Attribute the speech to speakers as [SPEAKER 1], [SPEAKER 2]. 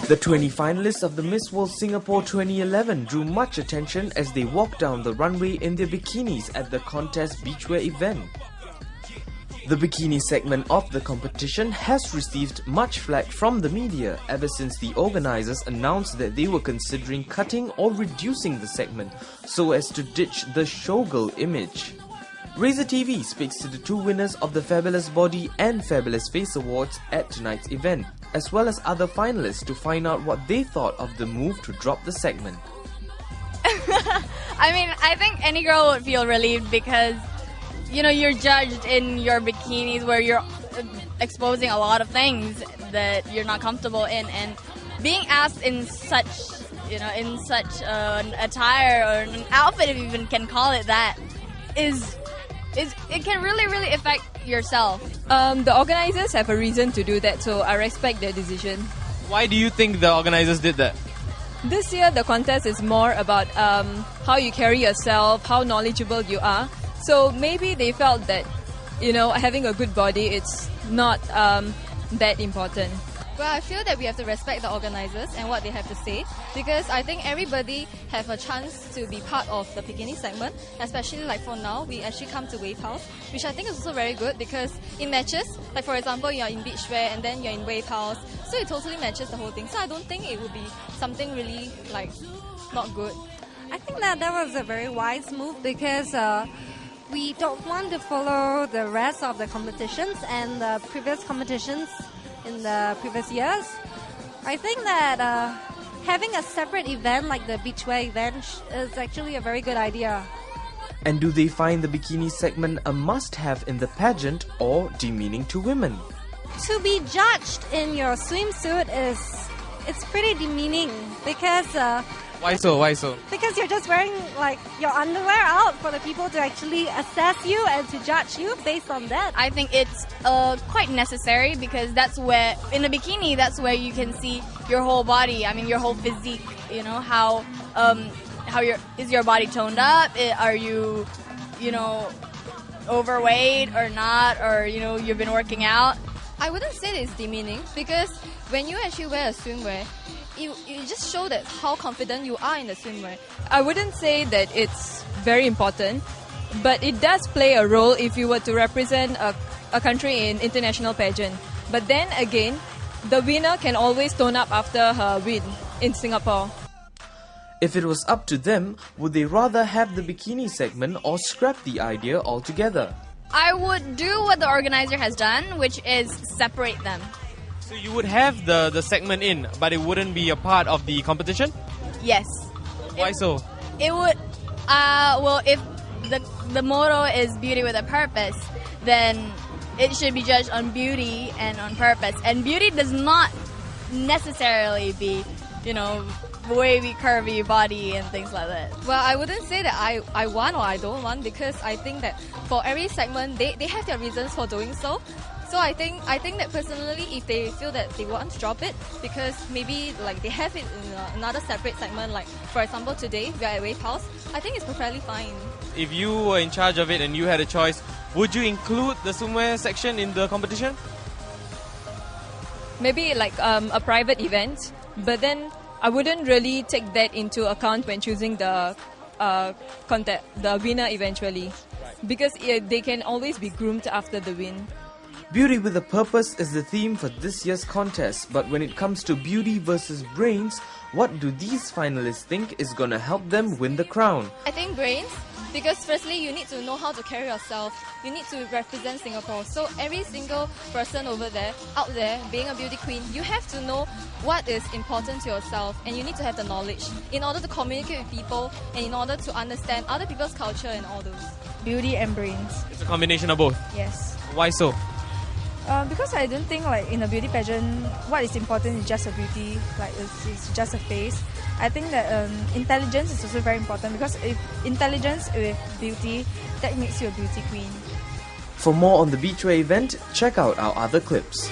[SPEAKER 1] The 20 finalists of the Miss World Singapore 2011 drew much attention as they walked down the runway in their bikinis at the contest beachwear event. The bikini segment of the competition has received much flack from the media ever since the organisers announced that they were considering cutting or reducing the segment so as to ditch the showgirl image. Razor TV speaks to the two winners of the Fabulous Body and Fabulous Face Awards at tonight's event, as well as other finalists, to find out what they thought of the move to drop the segment.
[SPEAKER 2] I mean, I think any girl would feel relieved because, you know, you're judged in your bikinis where you're exposing a lot of things that you're not comfortable in, and being asked in such, an attire or an outfit, if you even can call it that, it can really affect yourself.
[SPEAKER 3] The organizers have a reason to do that, so I respect their decision.
[SPEAKER 4] Why do you think the organizers did that?
[SPEAKER 3] This year the contest is more about how you carry yourself, how knowledgeable you are. So maybe they felt that, having a good body, it's not that important.
[SPEAKER 5] Well, I feel that we have to respect the organisers and what they have to say, because I think everybody have a chance to be part of the bikini segment, especially like for now, we actually come to Wave House, which I think is also very good because it matches, like for example, you're in beachwear and then you're in Wave House, so it totally matches the whole thing. So I don't think it would be something really not good.
[SPEAKER 6] I think that was a very wise move because we don't want to follow the rest of the competitions and the previous competitions in the previous years. I think that having a separate event like the beachwear event is actually a very good idea.
[SPEAKER 1] And do they find the bikini segment a must-have in the pageant or demeaning to women?
[SPEAKER 6] To be judged in your swimsuit it's pretty demeaning because
[SPEAKER 4] Why so?
[SPEAKER 6] Because you're just wearing your underwear out for the people to actually assess you and to judge you based on that.
[SPEAKER 2] I think it's quite necessary because that's where, in a bikini, that's where you can see your whole body. I mean, your whole physique. How is your body toned up? Are you, overweight or not? Or you've been working out.
[SPEAKER 5] I wouldn't say that it's demeaning because when you actually wear a swimwear, you just show that how confident you are in the swimwear.
[SPEAKER 3] I wouldn't say that it's very important, but it does play a role if you were to represent a country in international pageant. But then again, the winner can always tone up after her win in Singapore.
[SPEAKER 1] If it was up to them, would they rather have the bikini segment or scrap the idea altogether?
[SPEAKER 2] I would do what the organizer has done, which is separate them.
[SPEAKER 4] So you would have the segment in, but it wouldn't be a part of the competition?
[SPEAKER 2] Yes.
[SPEAKER 4] Why so?
[SPEAKER 2] It would, if the motto is beauty with a purpose, then it should be judged on beauty and on purpose. And beauty does not necessarily be, wavy, curvy body and things like that.
[SPEAKER 5] Well, I wouldn't say that I want or I don't want, because I think that for every segment, they have their reasons for doing so. So I think that personally, if they feel that they want to drop it, because maybe they have it in another separate segment, like for example today we are at Wave House, I think it's perfectly fine.
[SPEAKER 4] If you were in charge of it and you had a choice, would you include the swimwear section in the competition?
[SPEAKER 3] Maybe a private event, but then I wouldn't really take that into account when choosing the winner eventually, because they can always be groomed after the win.
[SPEAKER 1] Beauty with a purpose is the theme for this year's contest, but when it comes to beauty versus brains, what do these finalists think is gonna help them win the crown?
[SPEAKER 5] I think brains, because firstly you need to know how to carry yourself, you need to represent Singapore. So every single person out there, being a beauty queen, you have to know what is important to yourself, and you need to have the knowledge in order to communicate with people and in order to understand other people's culture and all those.
[SPEAKER 7] Beauty and brains.
[SPEAKER 4] It's a combination of both?
[SPEAKER 7] Yes.
[SPEAKER 4] Why so?
[SPEAKER 7] Because I don't think in a beauty pageant, what is important is just a beauty, it's just a face. I think that intelligence is also very important, because if intelligence with beauty, that makes you a beauty queen.
[SPEAKER 1] For more on the beachwear event, check out our other clips.